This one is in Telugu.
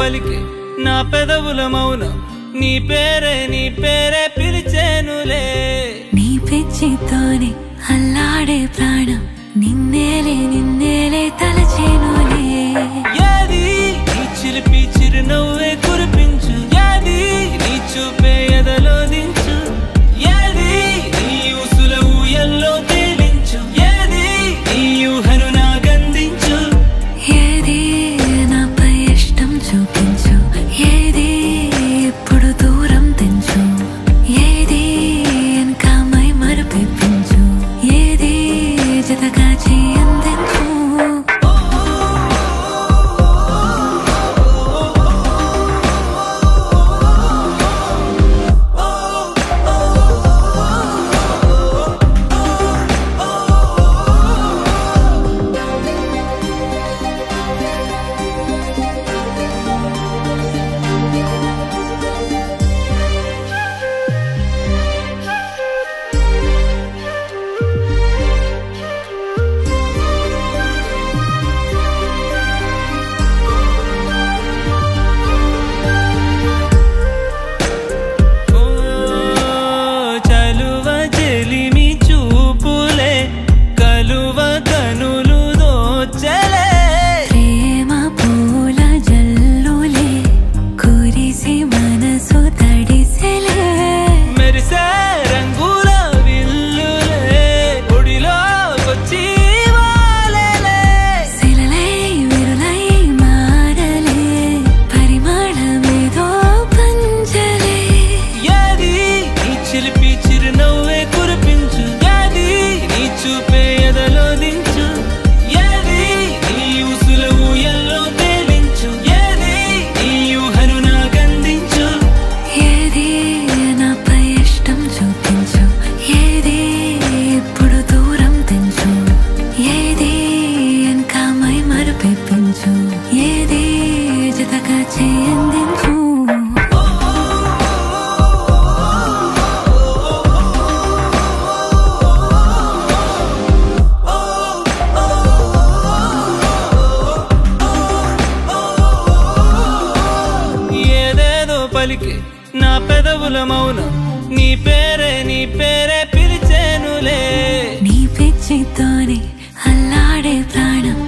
పలికే నా పెదవుల మౌనం నీ పేరే పిలిచేనులే నీ పిచ్చితోనే అల్లాడే ప్రాణం నిన్నేలే తలచేనులే ఏది నీ చిలిపి చిరునవ్వే కురిపించు ఏది నీ చూపే ఎదలో దించు ఏది నీ ఊసుల ఊయల్లో తేలించు ఏది నీ ఊహను నాకందించు ఏది నాపై ఇష్టం చూపించు ఏది ఎప్పుడు దూరం తెంచు ఏది ఇంకా మై మరపించు ఏది జతగా చేయందించు ఏది జతగా చేయందించు ఏదేదో పలికే నా పెదవుల మౌనం నీ పేరే పిలిచేనులే నీ పిచ్చితోనే అల్లాడే ప్రాణం